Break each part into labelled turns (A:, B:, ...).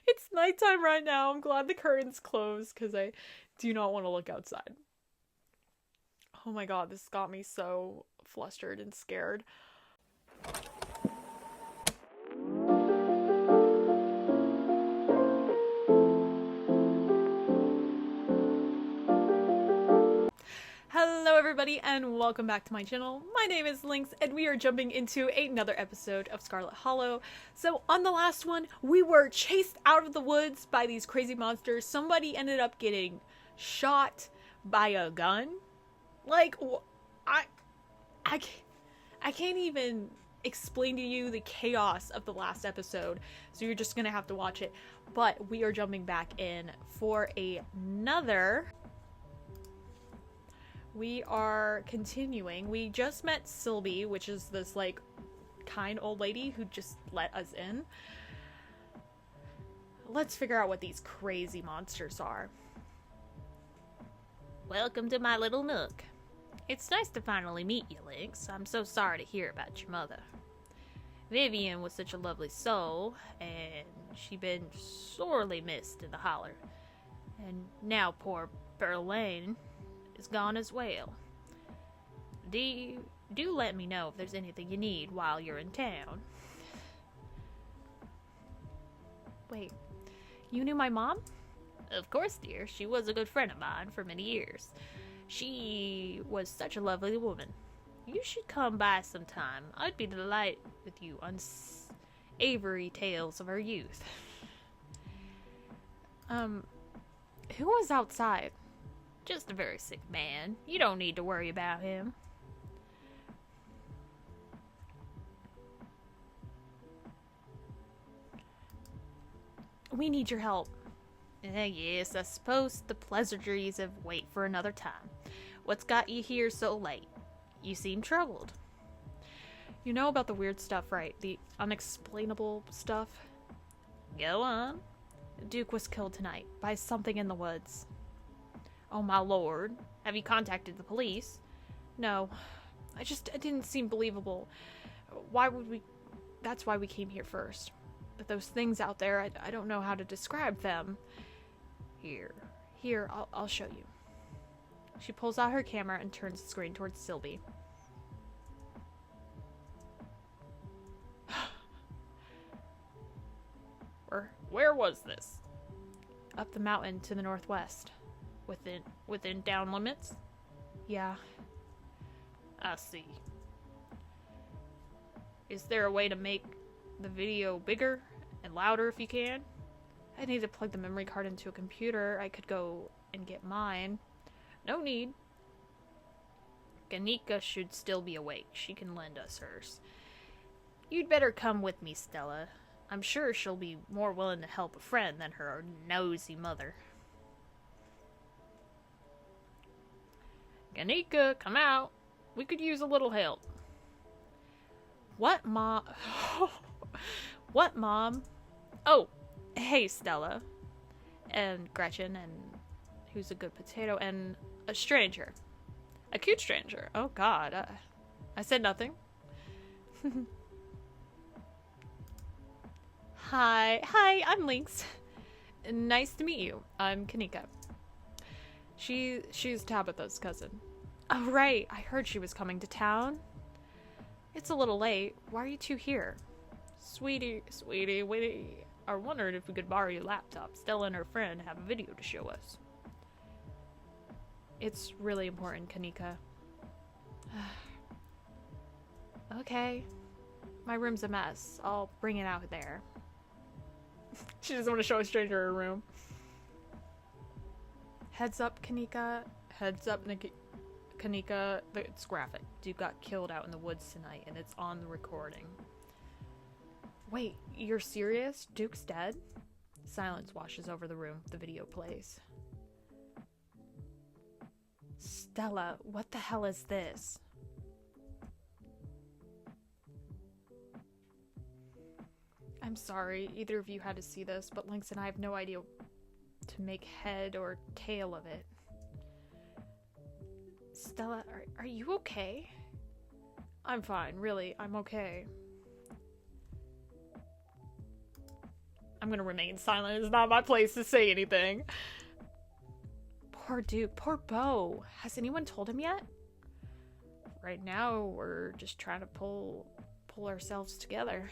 A: It's nighttime right now. I'm glad the curtain's closed because I do not want to look outside. Oh my god, this got me so flustered and scared. Hello everybody and welcome back to my channel. My name is Lynx and we are jumping into another episode of Scarlett Hollow. So on the last one, we were chased out of the woods by these crazy monsters. Somebody ended up getting shot by a gun. Like, I can't even explain to you the chaos of the last episode, so you're just gonna have to watch it. But we are jumping back in for another. We are continuing. We just met Sylvie, which is this like kind old lady who just let us in. Let's figure out what these crazy monsters are.
B: Welcome to my little nook. It's nice to finally meet you, Lynx. I'm so sorry to hear about your mother. Vivian was such a lovely soul, and she'd been sorely missed in the holler. And now poor Berlane is gone as well. Do let me know if there's anything you need while you're in town.
A: Wait, you knew my mom?
B: Of course, dear. She was a good friend of mine for many years. She was such a lovely woman. You should come by sometime. I'd be delighted with you on Avery tales of her youth.
A: Who was outside?
B: Just a very sick man. You don't need to worry about him.
A: We need your help.
B: Yes, I suppose the pleasantries of wait for another time. What's got you here so late? You seem troubled.
A: You know about the weird stuff, right? The unexplainable stuff?
B: Go on.
A: Duke was killed tonight by something in the woods.
B: Oh my lord. Have you contacted the police?
A: No. It didn't seem believable. Why would we... That's why we came here first. But those things out there, I don't know how to describe them. Here, I'll show you. She pulls out her camera and turns the screen towards Sylvie.
B: Where was this?
A: Up the mountain to the northwest.
B: Within town limits?
A: Yeah.
B: I see. Is there a way to make the video bigger and louder if you can?
A: I need to plug the memory card into a computer. I could go and get mine.
B: No need. Kanika should still be awake. She can lend us hers. You'd better come with me, Stella. I'm sure she'll be more willing to help a friend than her nosy mother. Kanika, come out. We could use a little help.
A: What, Mom? What, Mom? Oh, hey, Stella. And Gretchen, and who's a good potato, and a stranger. A cute stranger. Oh, God. I said nothing. Hi, I'm Lynx. Nice to meet you. I'm Kanika. She's Tabitha's cousin. Oh, right. I heard she was coming to town. It's a little late. Why are you two here? Sweetie, we are wondering if we could borrow your laptop. Stella and her friend have a video to show us. It's really important, Kanika. Okay. My room's a mess. I'll bring it out there. She doesn't want to show a stranger her room. Heads up, Kanika. Heads up, Kanika. It's graphic. Duke got killed out in the woods tonight, and it's on the recording. Wait, you're serious? Duke's dead? Silence washes over the room. The video plays. Stella, what the hell is this? I'm sorry, either of you had to see this, but Lynx and I have no idea to make head or tail of it. Stella, are you okay? I'm fine, really, I'm okay. I'm gonna remain silent. It's not my place to say anything. Poor Duke. Poor Beau. Has anyone told him yet? Right now, we're just trying to pull ourselves together.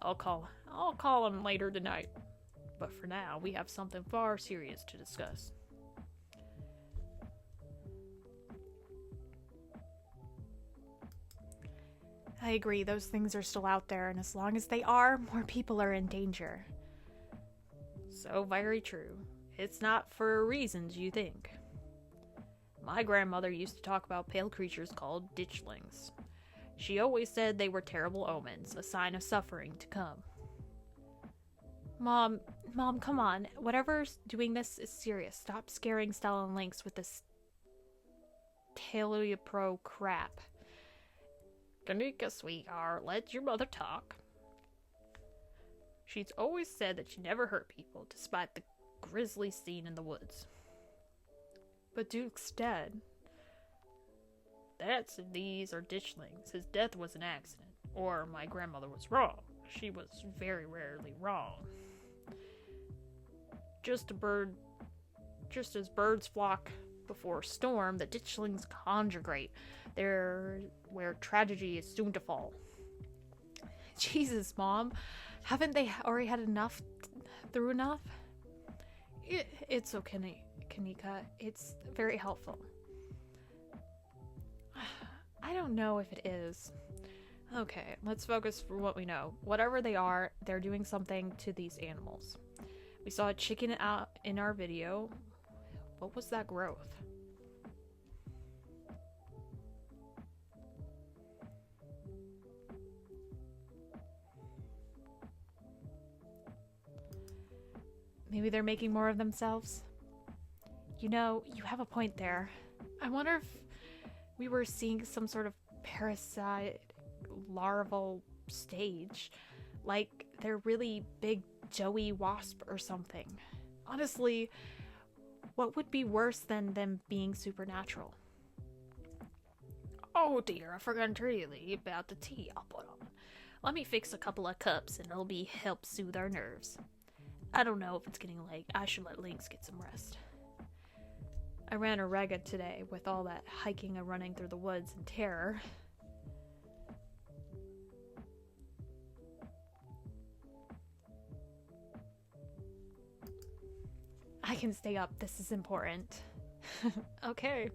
A: I'll call him later tonight. But for now, we have something far serious to discuss. I agree, those things are still out there, and as long as they are, more people are in danger. So very true. It's not for reasons you think. My grandmother used to talk about pale creatures called ditchlings. She always said they were terrible omens, a sign of suffering to come. Mom, come on. Whatever's doing this is serious. Stop scaring Stella and Lynx with this Talia Pro crap.
B: Kanika, sweetheart, let your mother talk. She's always said that she never hurt people, despite the grisly scene in the woods.
A: But Duke's dead.
B: These are ditchlings. His death was an accident. Or my grandmother was wrong. She was very rarely wrong. Just as birds flock before a storm, the ditchlings congregate. They're where tragedy is soon to fall.
A: Jesus, Mom. Haven't they already had enough? Through enough? It's okay, Kanika. It's very helpful. I don't know if it is. Okay, let's focus for what we know. Whatever they are, they're doing something to these animals. We saw a chicken out in our video. What was that growth? Maybe they're making more of themselves? You know, you have a point there. I wonder if we were seeing some sort of parasite larval stage. Like they're really big Joey wasp or something. Honestly, what would be worse than them being supernatural?
B: Oh dear, I forgot to tell you about the tea I'll put on. Let me fix a couple of cups and it'll help soothe our nerves. I don't know if it's getting late. I should let Lynx get some rest.
A: I ran a ragged today with all that hiking and running through the woods in terror. I can stay up. This is important. Okay.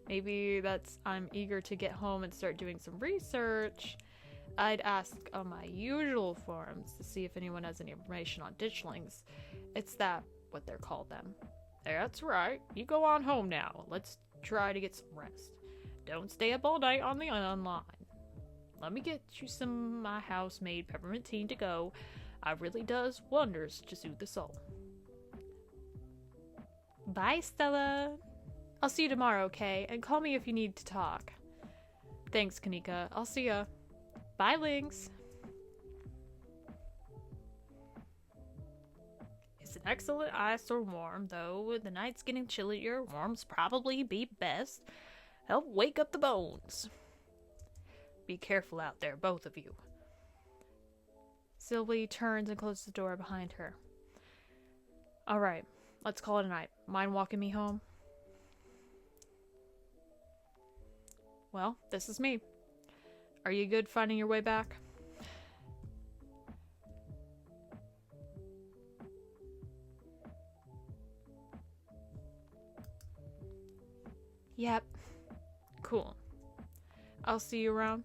A: Maybe I'm eager to get home and start doing some research. I'd ask on my usual forums to see if anyone has any information on ditchlings. It's what they're called them.
B: That's right. You go on home now. Let's try to get some rest. Don't stay up all night on the online. Let me get you some my house-made peppermint tea to go. It really does wonders to soothe the soul.
A: Bye, Stella. I'll see you tomorrow, okay? And call me if you need to talk. Thanks, Kanika. I'll see ya. Bye, Lynx.
B: It's an excellent ice or warm, though the night's getting chillier. Warm's probably be best. Help wake up the bones. Be careful out there, both of you.
A: Sylvie turns and closes the door behind her. Alright, let's call it a night. Mind walking me home? Well, this is me. Are you good finding your way back? Yep. Cool. I'll see you around.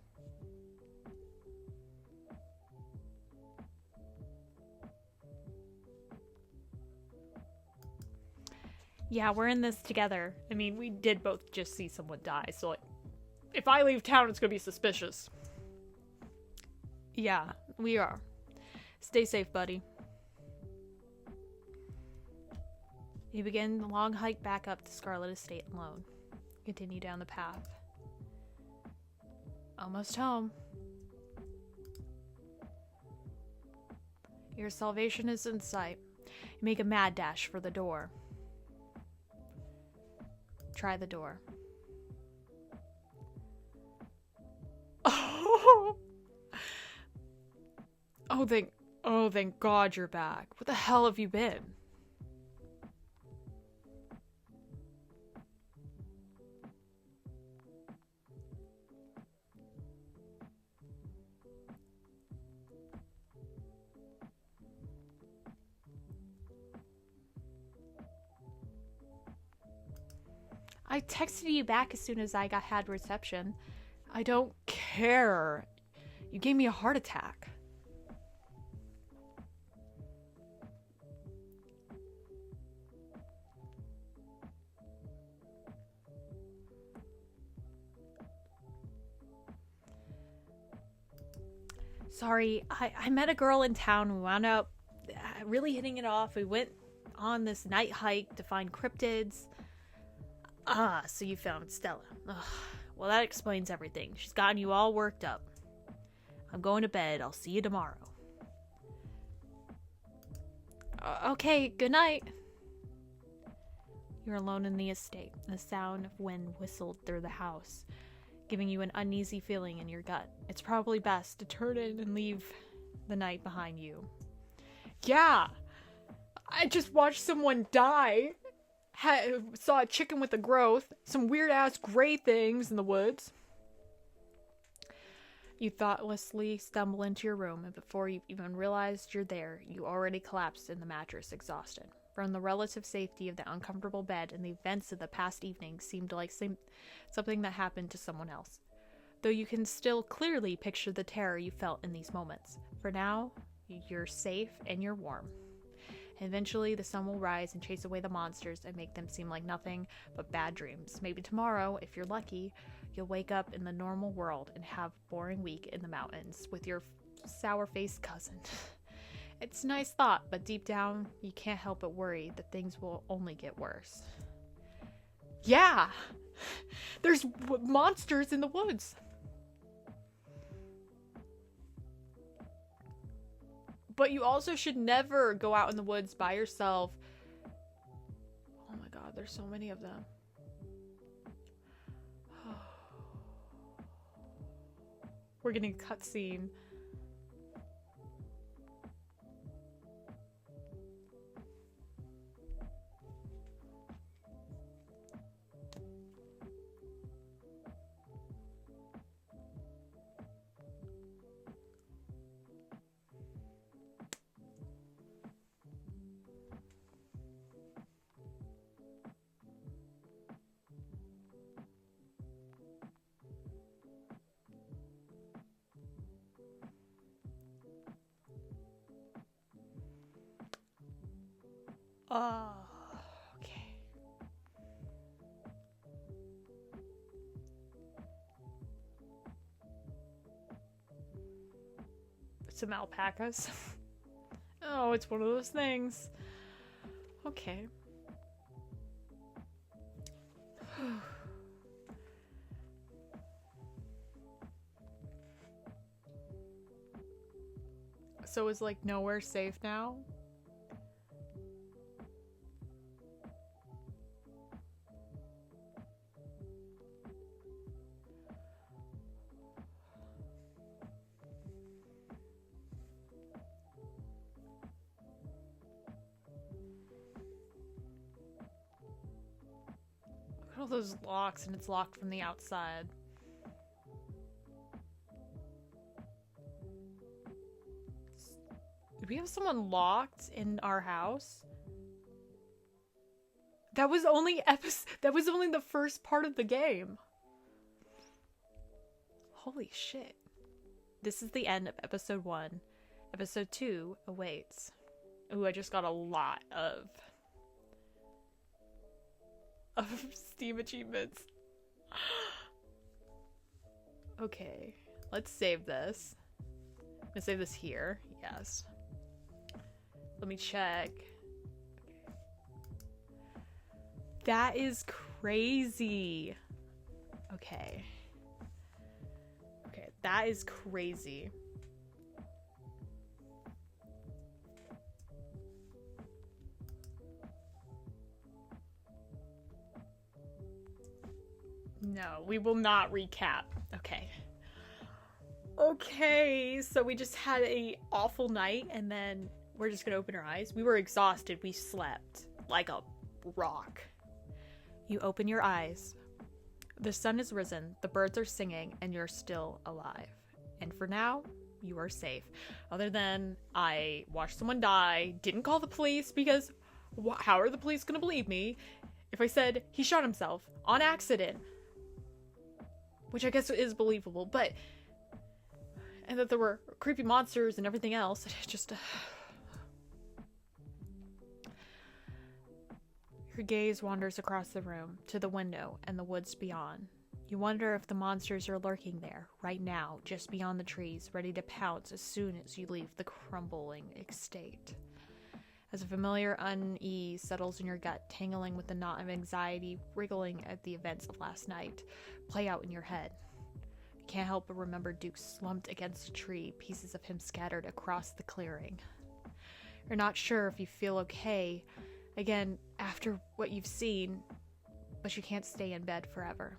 A: Yeah, we're in this together. I mean, we did both just see someone die, so like, if I leave town, it's gonna be suspicious. Yeah, we are. Stay safe, buddy. You begin the long hike back up to Scarlett Estate alone. Continue down the path. Almost home. Your salvation is in sight. You make a mad dash for the door. Try the door. Oh, Oh, thank God you're back. What the hell have you been? I texted you back as soon as I had reception. I don't care. You gave me a heart attack. Sorry, I met a girl in town. We wound up really hitting it off. We went on this night hike to find cryptids. Ah, so you found Stella. Ugh. Well, that explains everything. She's gotten you all worked up. I'm going to bed. I'll see you tomorrow. Okay, good night. You're alone in the estate. The sound of wind whistled through the house, giving you an uneasy feeling in your gut. It's probably best to turn in and leave the night behind you. Yeah! I just watched someone die. Saw a chicken with a growth. Some weird-ass gray things in the woods. You thoughtlessly stumble into your room, and before you even realized you're there, you already collapsed in the mattress, exhausted. From the relative safety of the uncomfortable bed and the events of the past evening seemed like something that happened to someone else. Though you can still clearly picture the terror you felt in these moments. For now, you're safe and you're warm. Eventually, the sun will rise and chase away the monsters and make them seem like nothing but bad dreams. Maybe tomorrow, if you're lucky, you'll wake up in the normal world and have a boring week in the mountains with your sour-faced cousin. It's a nice thought, but deep down, you can't help but worry that things will only get worse. Yeah! There's monsters in the woods! But you also should never go out in the woods by yourself. Oh my god, there's so many of them. We're getting a cutscene. Oh, okay. Some alpacas. Oh, it's one of those things. Okay. So is like nowhere safe now? Look at all those locks, and it's locked from the outside. Do we have someone locked in our house? That was only the first part of the game. Holy shit. This is the end of episode 1. Episode 2 awaits. Ooh, I just got a lot of Steam achievements. Okay, let's save this. I'm gonna save this here. Yes. Let me check. That is crazy. Okay. Okay, that is crazy. No, we will not recap. Okay. Okay, so we just had a awful night and then we're just gonna open our eyes. We were exhausted. We slept like a rock. You open your eyes. The sun has risen, the birds are singing, and you're still alive. And for now, you are safe. Other than I watched someone die, didn't call the police because how are the police gonna believe me if I said he shot himself on accident? Which I guess is believable, but... And that there were creepy monsters and everything else. It just... Your gaze wanders across the room, to the window, and the woods beyond. You wonder if the monsters are lurking there, right now, just beyond the trees, ready to pounce as soon as you leave the crumbling estate. As a familiar unease settles in your gut, tangling with the knot of anxiety, wriggling at the events of last night, play out in your head. You can't help but remember Duke slumped against a tree, pieces of him scattered across the clearing. You're not sure if you feel okay, again, after what you've seen, but you can't stay in bed forever.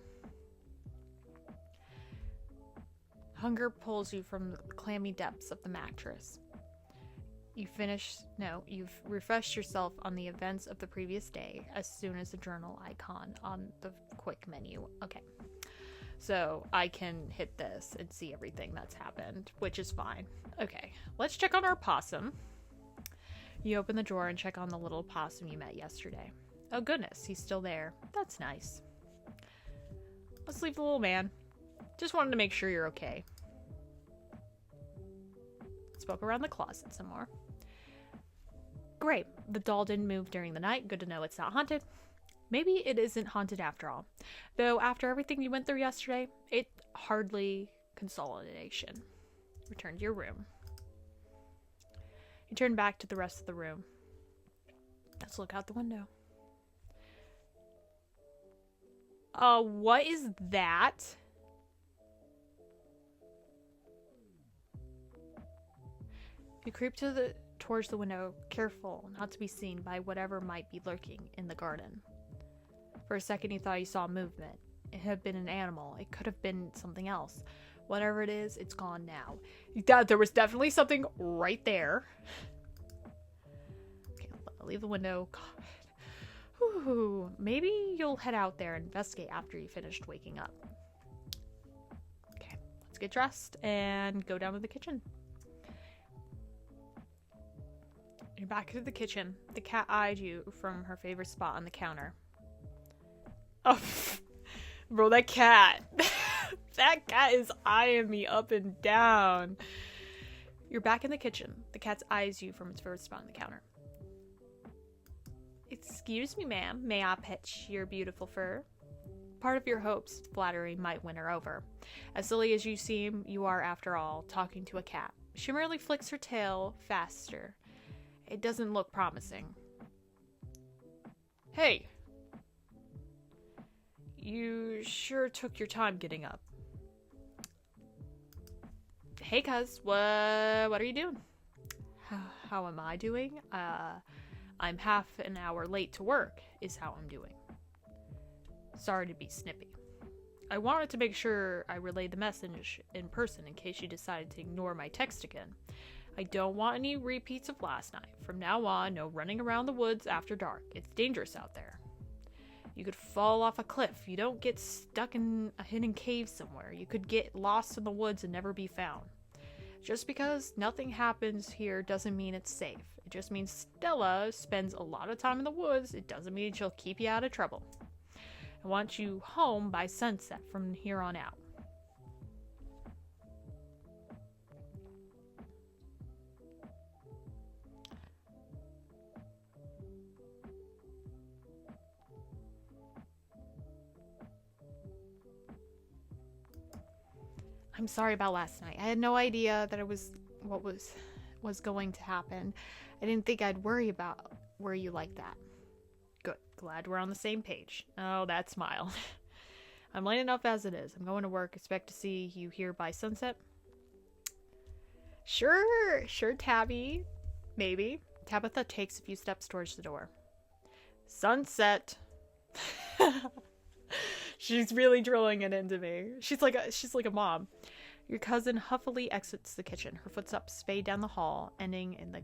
A: Hunger pulls you from the clammy depths of the mattress. You've refreshed yourself on the events of the previous day as soon as the journal icon on the quick menu. Okay. So I can hit this and see everything that's happened, which is fine. Okay, let's check on our possum. You open the drawer and check on the little possum you met yesterday. Oh goodness, he's still there. That's nice. Let's leave the little man. Just wanted to make sure you're okay. Let's poke around the closet some more. Great. The doll didn't move during the night. Good to know it's not haunted. Maybe it isn't haunted after all. Though after everything you went through yesterday, it hardly consolidation. Return to your room. You turn back to the rest of the room. Let's look out the window. What is that? You creep towards the window, careful not to be seen by whatever might be lurking in the garden. For a second you thought you saw movement. It had been an animal. It could have been something else. Whatever it is, it's gone now. There was definitely something right there. Okay, I'll leave the window. God. Whew. Maybe you'll head out there and investigate after you finished waking up. Okay, let's get dressed and go down to the kitchen. You're back at the kitchen. The cat eyed you from her favorite spot on the counter. Oh, bro, that cat. That cat is eyeing me up and down. You're back in the kitchen. The cat eyes you from its favorite spot on the counter. Excuse me, ma'am. May I pet your beautiful fur? Part of your hopes, flattery might win her over. As silly as you seem, you are, after all, talking to a cat. She merely flicks her tail faster. It doesn't look promising. Hey! You sure took your time getting up. Hey, cuz, what are you doing? How am I doing? I'm half an hour late to work, is how I'm doing. Sorry to be snippy. I wanted to make sure I relayed the message in person in case you decided to ignore my text again. I don't want any repeats of last night. From now on, no running around the woods after dark. It's dangerous out there. You could fall off a cliff. You don't get stuck in a hidden cave somewhere. You could get lost in the woods and never be found. Just because nothing happens here doesn't mean it's safe. It just means Stella spends a lot of time in the woods. It doesn't mean she'll keep you out of trouble. I want you home by sunset from here on out. I'm sorry about last night. I had no idea that it was what was going to happen. I didn't think I'd worry you like that. Good. Glad we're on the same page. Oh, that smile. I'm late enough as it is. I'm going to work. Expect to see you here by sunset. Sure, Tabby. Maybe. Tabitha takes a few steps towards the door. Sunset. She's really drilling it into me. She's like a mom. Your cousin huffily exits the kitchen. Her footsteps fade down the hall, ending in the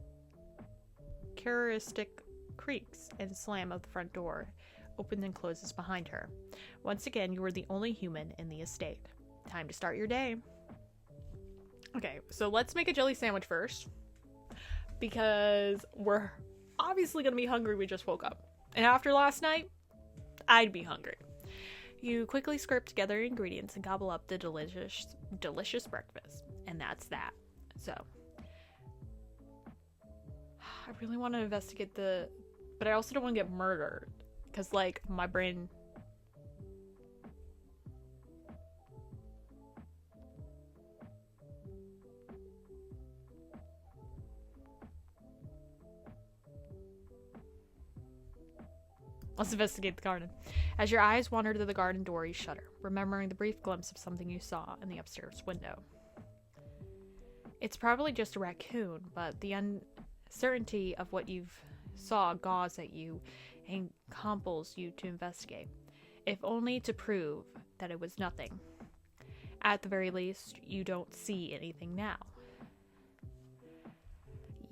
A: characteristic creaks and slam of the front door, opens and closes behind her. Once again, you are the only human in the estate. Time to start your day. Okay, so let's make a jelly sandwich first, because we're obviously going to be hungry. We just woke up. And after last night, I'd be hungry. You quickly scrape together ingredients and gobble up the delicious breakfast. And that's that. So, I really want to investigate but I also don't want to get murdered. Because, like, my brain... Let's investigate the garden. As your eyes wander to the garden door, you shudder, remembering the brief glimpse of something you saw in the upstairs window. It's probably just a raccoon, but the uncertainty of what you've saw gnaws at you and compels you to investigate, if only to prove that it was nothing. At the very least, you don't see anything now.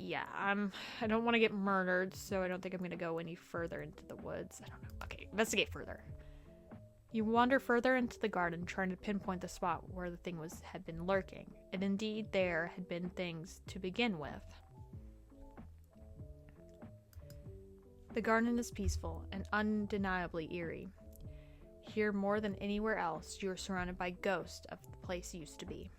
A: Yeah, I don't want to get murdered, so I don't think I'm going to go any further into the woods. I don't know. Okay, investigate further. You wander further into the garden, trying to pinpoint the spot where the thing had been lurking. And indeed, there had been things to begin with. The garden is peaceful and undeniably eerie. Here, more than anywhere else, you are surrounded by ghosts of the place used to be.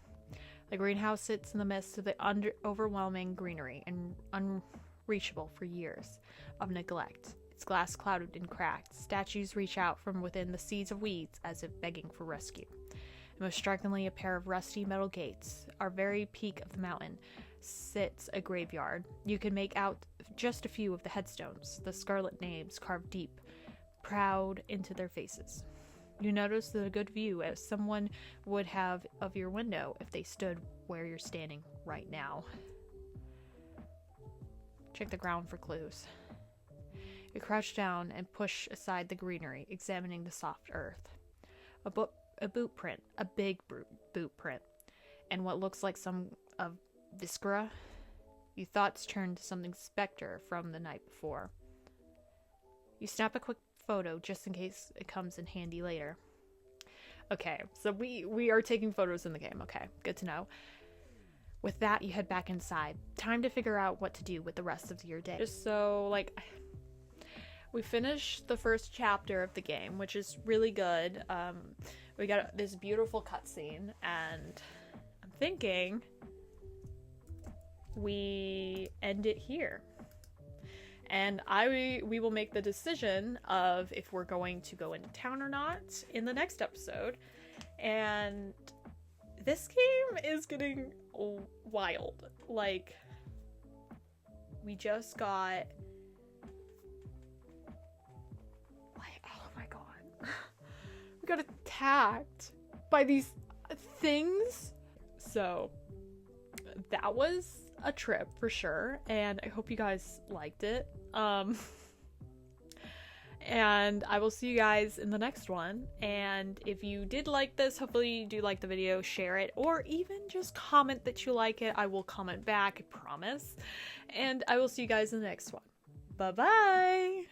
A: The greenhouse sits in the midst of the overwhelming greenery and unreachable for years of neglect. Its glass clouded and cracked. Statues reach out from within the seas of weeds as if begging for rescue. And most strikingly, a pair of rusty metal gates. Our very peak of the mountain sits a graveyard. You can make out just a few of the headstones, the scarlet names carved deep, proud into their faces. You notice the good view as someone would have of your window if they stood where you're standing right now. Check the ground for clues. You crouch down and push aside the greenery, examining the soft earth. A boot print, a big boot print, and what looks like some of viscera. Your thoughts turn to something specter from the night before. You snap a quick photo just in case it comes in handy later. Okay, so we are taking photos in the game. Okay, good to know. With that, you head back inside. Time to figure out what to do with the rest of your day. Just so, like, we finished the first chapter of the game, which is really good. We got this beautiful cutscene, and I'm thinking we end it here. And we will make the decision of if we're going to go into town or not in the next episode. And this game is getting wild. Like, we just got... Like, oh my god. We got attacked by these things. So, that was a trip for sure, and I hope you guys liked it. And I will see you guys in the next one. And if you did like this, hopefully you do like the video, share it, or even just comment that you like it. I will comment back, I promise. And I will see you guys in the next one. Bye bye.